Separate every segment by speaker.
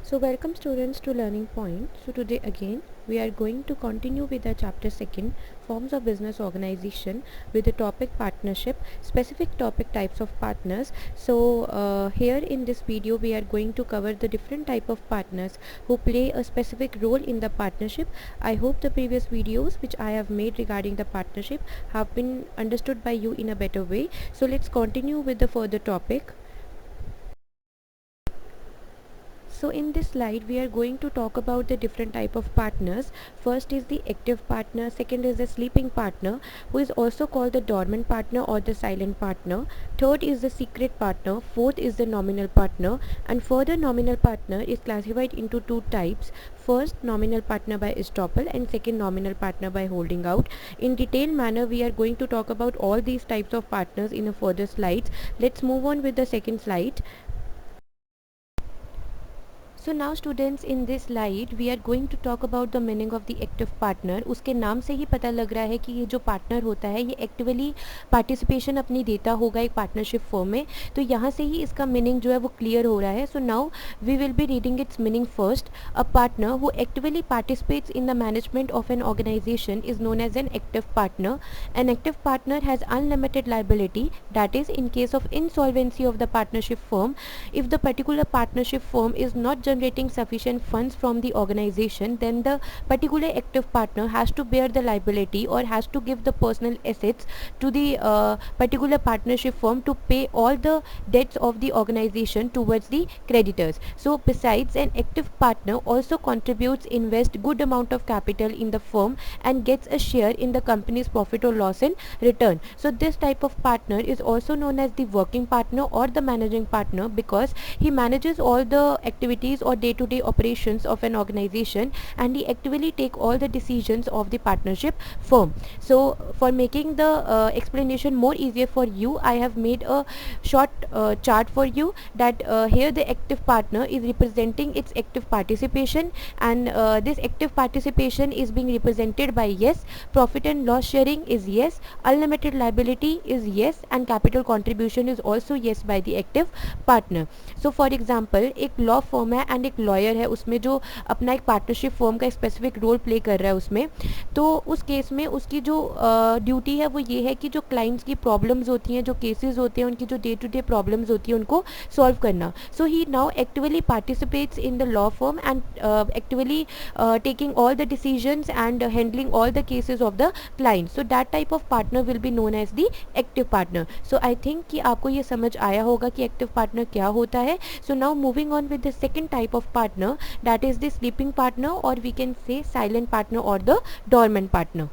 Speaker 1: So welcome students to Learning Point. So today again we are going to continue with the chapter 2 forms of business organization with the topic partnership, specific topic types of partners. So here in this video we are going to cover the different type of partners who play a specific role in the partnership. I hope the previous videos which I have made regarding the partnership have been understood by you in a better way. So let's continue with the further topic. So in this slide we are going to talk about the different type of partners. First is the active partner, second is the sleeping partner who is also called the dormant partner or the silent partner. Third is the secret partner, fourth is the nominal partner, and further nominal partner is classified into two types. First, nominal partner by estoppel and second, nominal partner by holding out. In detailed manner we are going to talk about all these types of partners in a further slides. Let's move on with the second slide. So now students, in this slide we are going to talk about the meaning of the active partner. उसके नाम से ही पता लग रहा है कि ये जो पार्टनर होता है ये एक्टिवली पार्टिसिपेशन अपनी देता होगा एक पार्टनरशिप फर्म में, तो यहाँ से ही इसका मीनिंग जो है वो क्लियर हो रहा है. So now we will be reading its meaning first. A partner who actively participates in the management of an organization is known as an active partner. An active partner has unlimited liability, that is, in case of insolvency of the partnership firm, if the particular partnership firm is not generating sufficient funds from the organization, then the particular active partner has to bear the liability or has to give the personal assets to the particular partnership firm to pay all the debts of the organization towards the creditors. So besides, an active partner also contributes, invest good amount of capital in the firm and gets a share in the company's profit or loss in return. So this type of partner is also known as the working partner or the managing partner, because he manages all the activities or day-to-day operations of an organization and he actively take all the decisions of the partnership firm. So for making the explanation more easier for you, I have made a short chart for you that here the active partner is representing its active participation, and this active participation is being represented by yes, profit and loss sharing is yes, unlimited liability is yes, and capital contribution is also yes by the active partner. So for example, एक law firm है and एक lawyer है, उसमें जो अपना एक partnership firm का specific role play कर रहा है उसमें, तो उस केस में उसकी जो ड्यूटी है वो ये है कि जो क्लाइंट्स की प्रॉब्लम्स होती हैं, जो केसेस होते हैं, उनकी जो डे टू डे प्रॉब्लम्स होती हैं उनको सॉल्व करना. So he now actively participates in the law firm and actively taking all the decisions and handling all the cases of the client. So that type of partner will be known as the active partner. So I think कि आपको ये समझ आया होगा कि active partner क्या होता है. So now moving on with the second type of partner, that is the sleeping partner, or we can say silent partner or the dormant partner.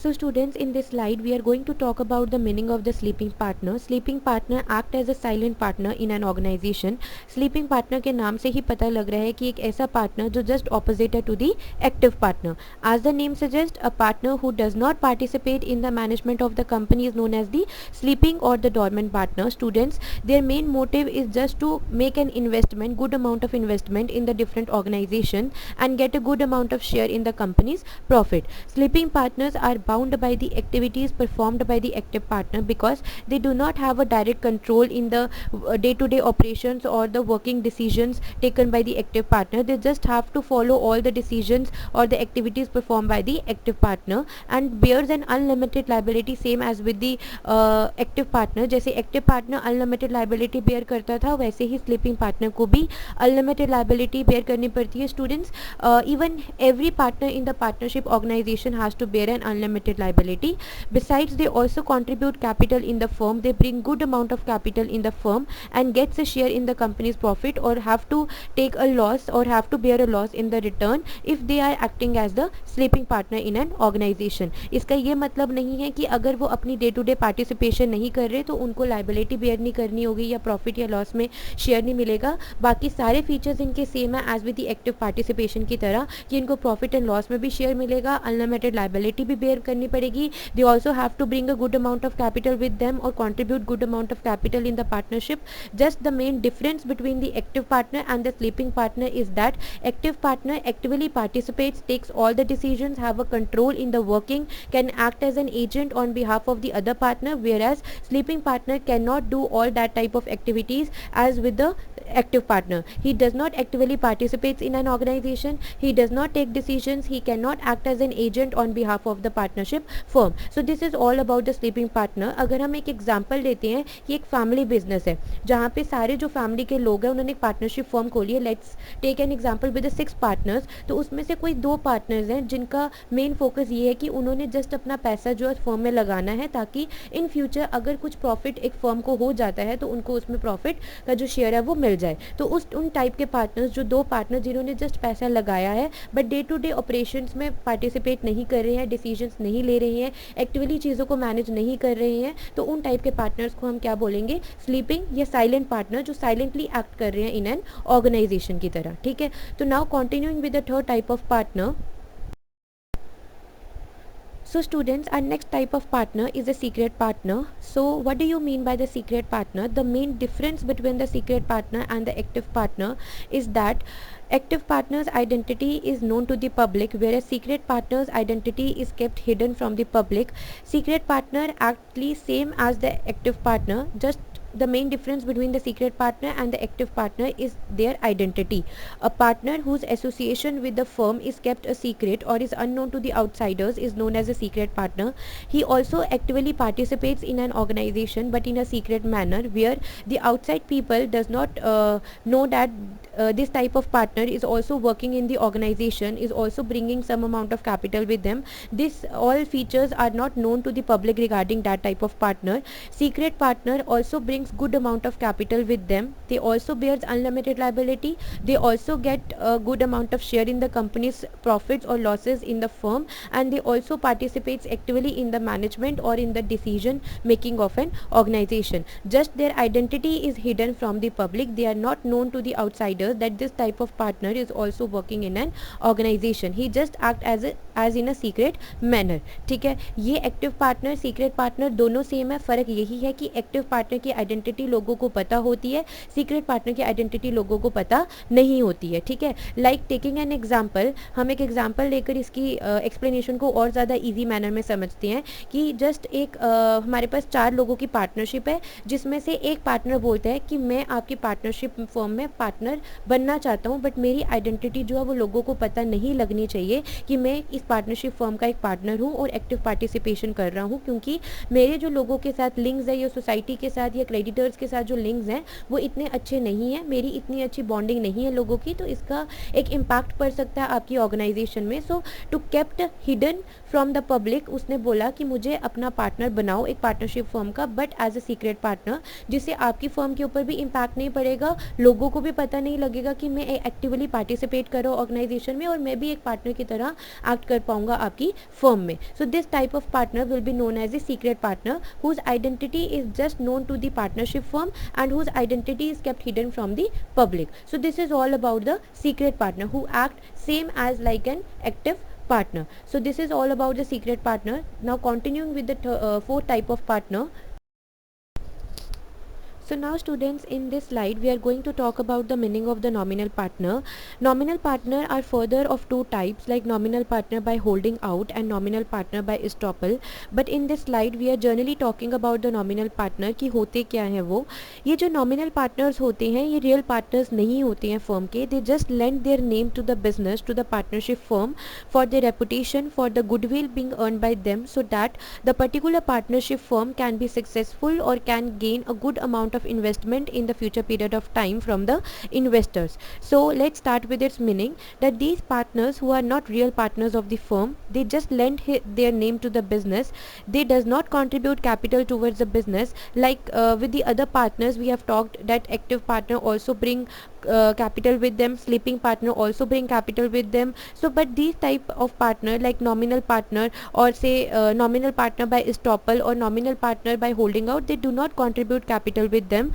Speaker 1: So students, in this slide we are going to talk about the meaning of the sleeping partner. Sleeping partner act as a silent partner in an organization. Sleeping partner के नाम से ही पता लग रहा है कि एक ऐसा partner जो just opposite है to the active partner. As the name suggests, a partner who does not participate in the management of the company is known as the sleeping or the dormant partner. Students, their main motive is just to make an investment, good amount of investment in the different organization and get a good amount of share in the company's profit. Sleeping partners are bound by the activities performed by the active partner because they do not have a direct control in the day-to-day operations or the working decisions taken by the active partner. They just have to follow all the decisions or the activities performed by the active partner and bears an unlimited liability, same as with the active partner. जैसे active partner unlimited liability bear करता था, वैसे ही sleeping partner को भी unlimited liability bear करनी पड़ती है. Students, even every partner in the partnership organization has to bear an unlimited liability. Besides, they also contribute capital in the firm. They bring good amount of capital in the firm and gets a share in the company's profit, or have to take a loss or have to bear a loss in the return if they are acting as the sleeping partner in an organization. इसका ये मतलब नहीं है कि अगर वो अपनी day to day participation नहीं कर रहे तो उनको लाइबिलिटी बेयर नहीं करनी होगी या प्रॉफिट या लॉस में शेयर नहीं मिलेगा. बाकी सारे फीचर्स इनके सेम है as with the active participation की तरह कि इनको प्रॉफिट एंड लॉस में भी शेयर मिलेगा, अनलिमिटेड लाइबिलिटी भी बेयर करनी पड़ेगी. They also have to bring a good amount of capital with them or contribute good amount of capital in the partnership. Just the main difference between the active partner and the sleeping partner is that active partner actively participates, takes all the decisions, have a control in the working, can act as an agent on behalf of the other partner, whereas sleeping partner cannot do all that type of activities as with the active partner. He does not actively participate in an organization, he does not take decisions, he cannot act as an agent on behalf of the partnership firm. So this is all about the sleeping partner. अगर हम एक example लेते हैं कि एक family business है जहाँ पे सारे जो फैमिली के लोग हैं उन्होंने एक पार्टनरशिप फर्म खोली है. Let's take an example with 6 partners. तो उसमें से कोई 2 पार्टनर्स हैं जिनका मेन फोकस ये है कि उन्होंने जस्ट अपना पैसा जो है फर्म में लगाना है ताकि इन फ्यूचर अगर कुछ प्रॉफिट एक फर्म को हो जाता है तो उनको उसमें प्रॉफिट का जो शेयर है वो मिल जाए. तो उन टाइप के पार्टनर्स जो 2 पार्टनर जिन्होंने जस्ट पैसा लगाया है but day to day operations में पार्टिसिपेट नहीं कर रहे हैं, डिसीजंस नहीं ले रहे हैं, एक्टिवली चीज़ों को मैनेज नहीं कर रहे हैं, तो उन टाइप के पार्टनर्स को हम क्या बोलेंगे? स्लीपिंग या साइलेंट पार्टनर, जो साइलेंटली एक्ट कर रहे हैं इन एन ऑर्गेनाइजेशन की तरह. ठीक है, तो now continuing with the third type of partner. So students, our next type of partner is a secret partner. So what do you mean by the secret partner? The main difference between the secret partner and the active partner is that active partner's identity is known to the public, whereas secret partner's identity is kept hidden from the public. Secret partner actually same as the active partner, just the main difference between the secret partner and the active partner is their identity. A partner whose association with the firm is kept a secret or is unknown to the outsiders is known as a secret partner. He also actively participates in an organization but in a secret manner, where the outside people does not know that this type of partner is also working in the organization, is also bringing some amount of capital with them. This all features are not known to the public regarding that type of partner. Secret partner also brings good amount of capital with them. They also bears unlimited liability. They also get a good amount of share in the company's profits or losses in the firm, and they also participates actively in the management or in the decision making of an organization. Just their identity is hidden from the public. They are not known to the outsiders that this type of partner is also working in an organization. He just act as in a secret manner. ठीक है, ये active partner secret partner दोनों same है. फ़र्क यही है कि active partner की आइडेंटिटी लोगों को पता होती है, सीक्रेट पार्टनर की आइडेंटिटी लोगों को पता नहीं होती है. ठीक है, लाइक टेकिंग एन एग्जाम्पल, हम एक एग्जाम्पल लेकर इसकी एक्सप्लेनेशन को और ज़्यादा ईजी मैनर में समझते हैं कि जस्ट एक हमारे पास 4 लोगों की पार्टनरशिप है जिसमें से एक पार्टनर बोलता है कि मैं आपकी पार्टनरशिप फर्म में पार्टनर बनना चाहता हूँ, बट मेरी आइडेंटिटी जो है वो लोगों को पता नहीं लगनी चाहिए कि मैं इस पार्टनरशिप फर्म का एक पार्टनर हूँ और एक्टिव पार्टिसिपेशन कर रहा हूँ, क्योंकि मेरे जो लोगों के साथ लिंक्स है या सोसाइटी के साथ या क्रेडिटर्स के साथ जो लिंक्स हैं वो इतने अच्छे नहीं हैं, मेरी इतनी अच्छी बॉन्डिंग नहीं है लोगों की, तो इसका एक इम्पैक्ट पड़ सकता है आपकी ऑर्गेनाइजेशन में. So to kept hidden from the public, उसने बोला कि मुझे अपना पार्टनर बनाओ एक पार्टनरशिप फर्म का, but as a secret partner, जिससे आपकी फर्म के ऊपर भी इम्पैक्ट नहीं पड़ेगा, लोगों को भी पता नहीं लगेगा कि मैं एक्टिवली पार्टिसिपेट कर रहा हूँ ऑर्गेनाइजेशन में और मैं भी एक पार्टनर की तरह एक्ट कर पाऊंगा आपकी फर्म में. So this type of partner will be known as a secret partner whose identity is just known to the partnership firm and whose identity is kept hidden from the public. So this is all about the secret partner who act same as like an active partner. So this is all about the secret partner. Now continuing with the fourth type of partner. So now students, in this slide we are going to talk about the meaning of the nominal partner. Nominal partner are further of 2 types, like nominal partner by holding out and nominal partner by estoppel. But in this slide we are generally talking about the nominal partner कि होते क्या हैं वो. ये जो nominal partners होते हैं ये real partners नहीं होते हैं firm के. They just lend their name to the business, to the partnership firm, for their reputation, for the goodwill being earned by them, so that the particular partnership firm can be successful or can gain a good amount of investment in the future period of time from the investors. So let's start with its meaning, that these partners who are not real partners of the firm, they just lend their name to the business. They does not contribute capital towards the business, like with the other partners we have talked that active partner also bring capital with them, sleeping partner also bring capital with them. So but these type of partner like nominal partner or say nominal partner by estoppel or nominal partner by holding out, they do not contribute capital with them.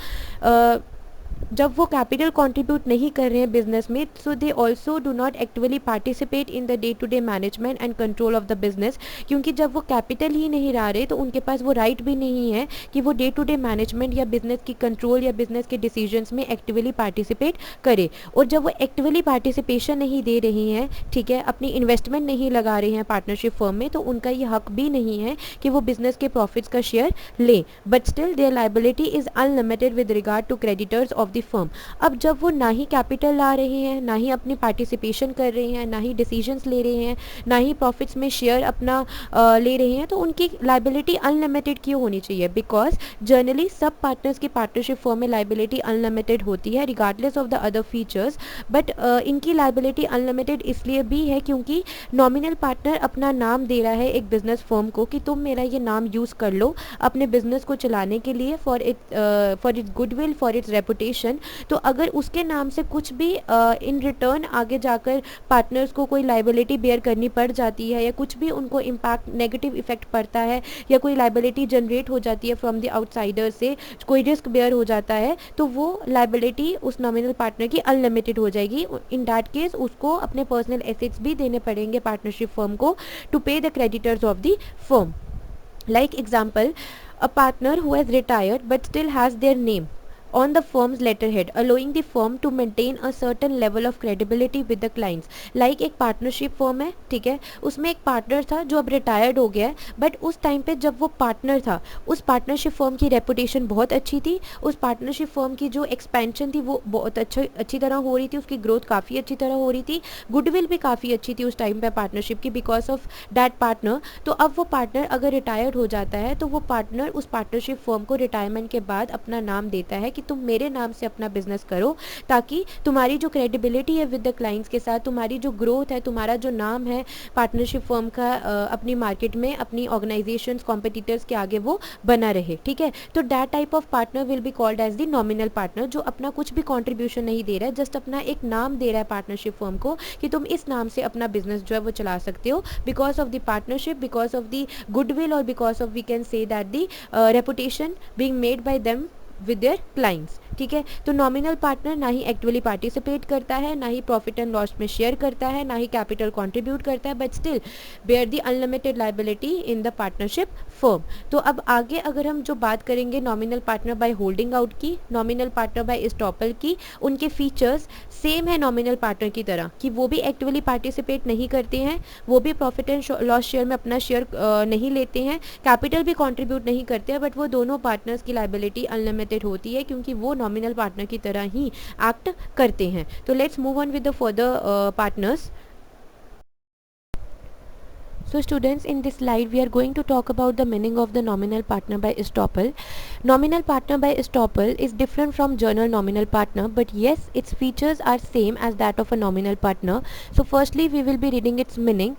Speaker 1: जब वो capital contribute नहीं कर रहे हैं business में, so they also do not actively participate in the day to day management and control of the business, क्योंकि जब वो कैपिटल ही नहीं ला रहे तो उनके पास वो राइट भी नहीं है कि वो डे टू डे मैनेजमेंट या बिजनेस की कंट्रोल या बिजनेस के डिसीजंस में एक्टिवली पार्टिसिपेट करे। और जब वो एक्टिवली पार्टिसिपेशन नहीं दे रही हैं, ठीक है, अपनी इन्वेस्टमेंट नहीं लगा रहे हैं पार्टनरशिप फर्म में, तो उनका ये हक भी नहीं है कि वो बिजनेस के प्रॉफिट्स का शेयर लें। But still their liability is unlimited with regard to creditors of the firm. अब जब वो ना ही कैपिटल ला रहे हैं, ना ही अपनी पार्टिसिपेशन कर रहे हैं, ना ही डिसीजंस ले रहे हैं, ना ही प्रॉफिट्स में शेयर अपना ले रहे हैं, तो उनकी लायबिलिटी अनलिमिटेड क्यों होनी चाहिए? बिकॉज जनरली सब पार्टनर्स की पार्टनरशिप फर्म में लायबिलिटी अनलिमिटेड होती है regardless of the other features. But इनकी लायबिलिटी अनलिमिटेड इसलिए भी है क्योंकि नॉमिनल पार्टनर अपना नाम दे रहा है एक बिजनेस फर्म को कि तुम मेरा ये नाम यूज़ कर लो अपने बिजनेस को चलाने के लिए, for its goodwill, for its reputation. तो अगर उसके नाम से कुछ भी इन रिटर्न आगे जाकर पार्टनर्स को कोई लायबिलिटी बेयर करनी पड़ जाती है, या कुछ भी उनको इम्पैक्ट नेगेटिव इफेक्ट पड़ता है, या कोई लायबिलिटी जनरेट हो जाती है फ्रॉम द आउटसाइडर से, कोई रिस्क बेयर हो जाता है, तो वो लायबिलिटी उस नॉमिनल पार्टनर की अनलिमिटेड हो जाएगी। इन दैट केस उसको अपने पर्सनल एसेट्स भी देने पड़ेंगे पार्टनरशिप फर्म को टू पे the creditors of the firm. Like example, a partner who has retired but still has their name on the firm's letterhead, allowing the firm to maintain a certain level of credibility with the clients. Like एक partnership firm है, ठीक है, उसमें एक partner था जो अब retired हो गया है, बट उस टाइम पे जब वो पार्टनर था उस पार्टनरशिप फर्म की रेपुटेशन बहुत अच्छी थी, उस पार्टनरशिप फर्म की जो एक्सपेंशन थी वो बहुत अच्छी तरह हो रही थी, उसकी ग्रोथ काफ़ी अच्छी तरह हो रही थी, गुडविल भी काफ़ी अच्छी थी उस टाइम पे पार्टनरशिप की बिकॉज ऑफ दैट पार्टनर। तो अब वो पार्टनर अगर रिटायर्ड हो जाता है तो वो पार्टनर उस पार्टनरशिप फर्म को रिटायरमेंट के बाद अपना नाम देता है कि तुम मेरे नाम से अपना बिजनेस करो, ताकि तुम्हारी जो क्रेडिबिलिटी है विद द क्लाइंट्स के साथ, तुम्हारी जो ग्रोथ है, तुम्हारा जो नाम है पार्टनरशिप फर्म का अपनी मार्केट में, अपनी ऑर्गेनाइजेशंस, कॉम्पिटिटर्स के आगे वो बना रहे, ठीक है। तो that type of partner will be called as the nominal partner, जो अपना कुछ भी कॉन्ट्रीब्यूशन नहीं दे रहा है, जस्ट अपना एक नाम दे रहा है पार्टनरशिप फर्म को कि तुम इस नाम से अपना बिजनेस जो है वो चला सकते हो, because of the partnership, because of the goodwill, और because of we can say that the reputation being made by them with their clients, ठीक है। तो नॉमिनल पार्टनर ना ही एक्चुअली पार्टिसिपेट करता है, ना ही प्रॉफिट एंड लॉस में शेयर करता है, ना ही कैपिटल कंट्रीब्यूट करता है, but still bear the unlimited liability in the partnership firm. तो अब आगे अगर हम जो बात करेंगे nominal partner by holding out की, नॉमिनल पार्टनर बाय एस्टॉपल की, उनके फीचर्स सेम है नॉमिनल पार्टनर की तरह कि वो भी एक्टिवली पार्टिसिपेट नहीं करते हैं, वो भी प्रॉफिट एंड लॉस शेयर में अपना शेयर नहीं लेते हैं, कैपिटल भी कंट्रीब्यूट नहीं करते हैं, बट वो दोनों पार्टनर्स की लायबिलिटी अनलिमिटेड होती है क्योंकि वो नॉमिनल पार्टनर की तरह ही एक्ट करते हैं। तो let's move on with the further partners. So students, in this slide we are going to talk about the meaning of the nominal partner by estoppel. Nominal partner by estoppel is different from general nominal partner, but yes, its features are same as that of a nominal partner. So firstly we will be reading its meaning.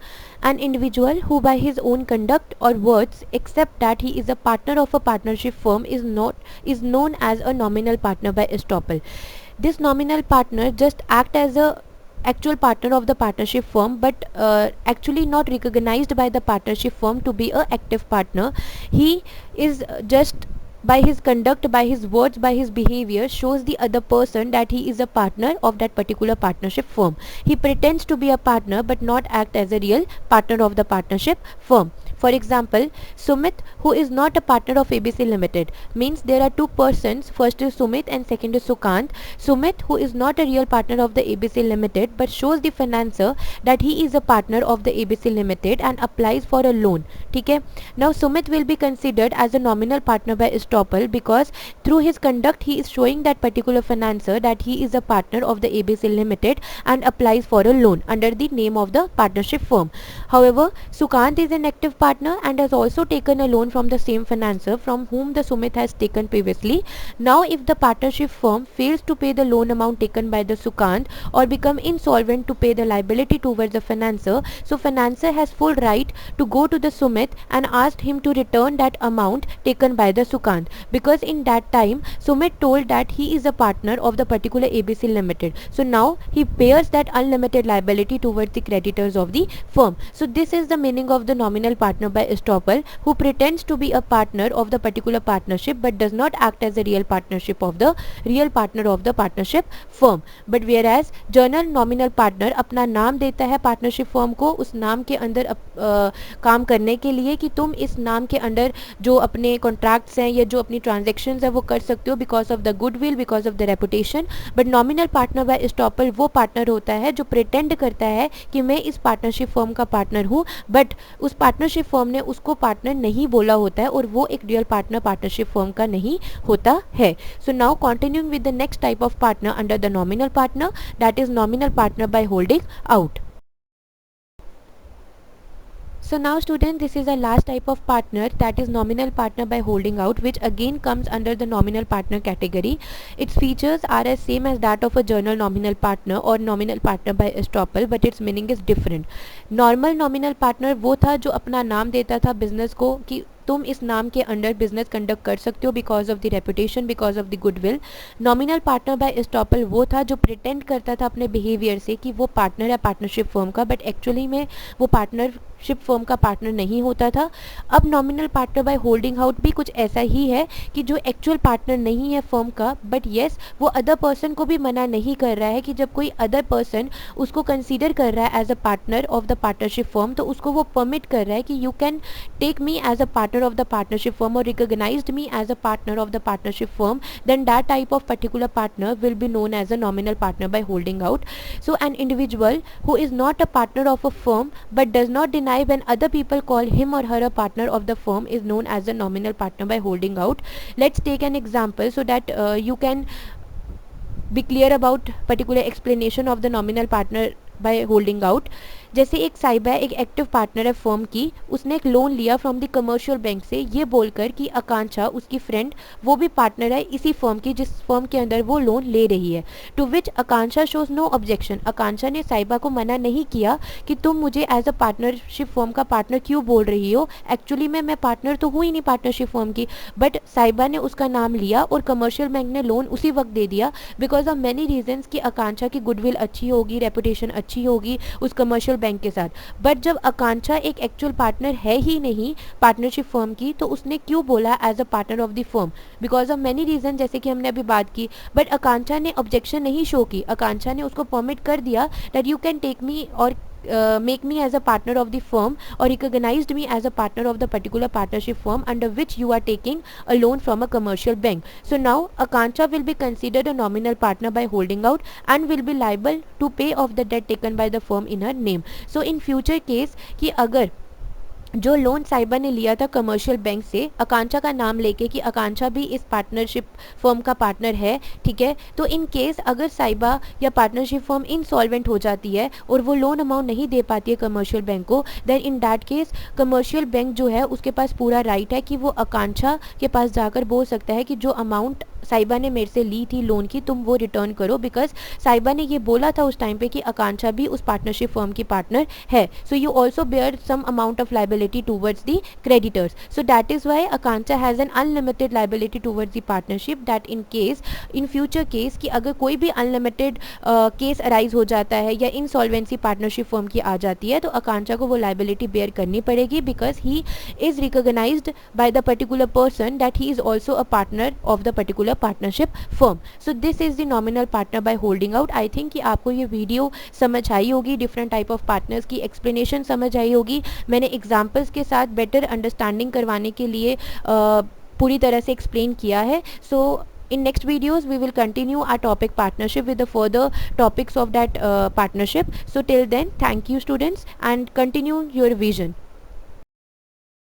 Speaker 1: An individual who by his own conduct or words accept that he is a partner of a partnership firm is known as a nominal partner by estoppel. This nominal partner just act as a actual partner of the partnership firm, but actually not recognized by the partnership firm to be a active partner. He is just by his conduct, by his words, by his behavior shows the other person that he is a partner of that particular partnership firm. He pretends to be a partner but not act as a real partner of the partnership firm. For example, Sumit, who is not a partner of ABC Limited, means there are two persons, first is Sumit and second is Sukant. Sumit, who is not a real partner of the ABC Limited but shows the financer that he is a partner of the ABC Limited and applies for a loan, ठीक है। Now Sumit will be considered as a nominal partner by estoppel because through his conduct he is showing that particular financer that he is a partner of the ABC Limited and applies for a loan under the name of the partnership firm. However, Sukant is an active partner and has also taken a loan from the same financer from whom the Sumit has taken previously. Now if the partnership firm fails to pay the loan amount taken by the Sukant or become insolvent to pay the liability towards the financer, so financer has full right to go to the Sumit and ask him to return that amount taken by the Sukant, because in that time Sumit told that he is a partner of the particular ABC Limited. So now he bears that unlimited liability towards the creditors of the firm. So this is the meaning of the nominal partner partner by estoppel who pretends to be a partner of the particular partnership but does not act as a real partnership of the real partner of the partnership firm. But whereas journal nominal partner अपना नाम देता है partnership firm को उस नाम के अंदर काम करने के लिए कि तुम इस नाम के अंदर जो अपने कॉन्ट्रैक्ट्स हैं या जो अपनी ट्रांजेक्शन्स है वो कर सकते हो because of the goodwill, because of the reputation. But nominal partner by estoppel वो पार्टनर होता है जो प्रिटेंड करता है कि मैं इस पार्टनरशिप फर्म का पार्टनर हूँ, बट उस पार्टनरशिप फर्म ने उसको पार्टनर नहीं बोला होता है और वो एक रियल पार्टनर पार्टनरशिप फर्म का नहीं होता है. So now continuing with the next type of partner under the nominal partner, that is nominal partner by holding out. So now student, this is a last type of partner, that is nominal partner by holding out, which again comes under the nominal partner category. Its features are as same as that of a journal nominal partner or nominal partner by estoppel, but its meaning is different. Normal nominal partner वो था जो अपना नाम देता था business को कि तुम इस नाम के अंडर बिजनेस कंडक्ट कर सकते हो because of the reputation, because of the goodwill. Nominal partner by estoppel वो था जो प्रिटेंड करता था अपने बिहेवियर से कि वो पार्टनर है पार्टनरशिप फर्म का, बट एक्चुअली में वो पार्टनरशिप फर्म का पार्टनर नहीं होता था. अब nominal partner by holding out भी कुछ ऐसा ही है कि जो एक्चुअल पार्टनर नहीं है फर्म का, बट येस वो अदर पर्सन को भी मना नहीं कर रहा है कि जब कोई अदर पर्सन उसको कंसीडर कर रहा है as a partner of the partnership firm तो उसको वो परमिट कर रहा है कि you can take me as a partner of the partnership firm or recognized me as a partner of the partnership firm, then that type of particular partner will be known as a nominal partner by holding out. So an individual who is not a partner of a firm but does not deny when other people call him or her a partner of the firm is known as a nominal partner by holding out. Let's take an example so that you can be clear about particular explanation of the nominal partner by holding out. जैसे एक साइबा एक active partner है firm की, उसने एक loan लिया from the commercial bank से ये बोलकर कि आकांक्षा उसकी फ्रेंड वो भी पार्टनर है इसी फर्म की जिस फर्म के अंदर वो लोन ले रही है. To which Akanksha shows no objection. Akanksha ने साइबा को मना नहीं किया कि तुम मुझे एज अ पार्टनरशिप फर्म का पार्टनर क्यों बोल रही हो, एक्चुअली मैं पार्टनर तो हूँ ही नहीं पार्टनरशिप फर्म की. बट साइबा ने उसका नाम लिया और कमर्शियल बैंक ने लोन उसी वक्त दे दिया बिकॉज ऑफ मैनी रीजन्स कि आकांक्षा की गुडविल अच्छी होगी, रेपुटेशन अच्छी होगी उस कमर्शियल बैंक के साथ. बट जब आकांक्षा एक एक्चुअल पार्टनर है ही नहीं पार्टनरशिप फर्म की तो उसने क्यों बोला as a partner of the firm because of many reason जैसे कि हमने अभी बात की. बट आकांक्षा ने ऑब्जेक्शन नहीं शो की, आकांक्षा ने उसको परमिट कर दिया that you can take me और make me as a partner of the firm or recognized me as a partner of the particular partnership firm under which you are taking a loan from a commercial bank. So now Akanksha will be considered a nominal partner by holding out and will be liable to pay off the debt taken by the firm in her name. So in future case कि अगर जो loan साइबा ने लिया था commercial bank से आकांक्षा का नाम लेके कि आकांक्षा भी इस पार्टनरशिप फर्म का पार्टनर है, ठीक है, तो इन केस अगर साइबा या पार्टनरशिप फर्म इनसॉल्वेंट हो जाती है और वो लोन अमाउंट नहीं दे पाती है कमर्शियल बैंक को, then in that case commercial bank जो है उसके पास पूरा राइट है कि वो आकांक्षा के पास जाकर बोल सकता है कि जो अमाउंट साइबा ने मेरे से ली थी लोन की तुम वो रिटर्न करो, बिकॉज साइबा ने ये बोला था उस टाइम पे कि आकांक्षा भी उस पार्टनरशिप फर्म की पार्टनर है. So you also bear some amount of liability towards the creditors. So that is why Akanksha has an unlimited liability towards the partnership that in case in future case कि अगर कोई भी unlimited case arise हो जाता है या insolvency partnership firm की आ जाती है तो आकांक्षा को वो लाइबिलिटी बेयर करनी पड़ेगी because he is recognized by the particular person that he is also a partner of the particular partnership firm. So this is the nominal partner by holding out. I think कि आपको ये video समझ आई होगी, different type of partners की explanation समझ आई होगी. मैंने एग्जांपल्स के साथ बेटर अंडरस्टैंडिंग करवाने के लिए पूरी तरह से एक्सप्लेन किया है. सो in next videos we will continue our topic partnership with the further topics of that partnership. So till then, thank you students and continue your vision.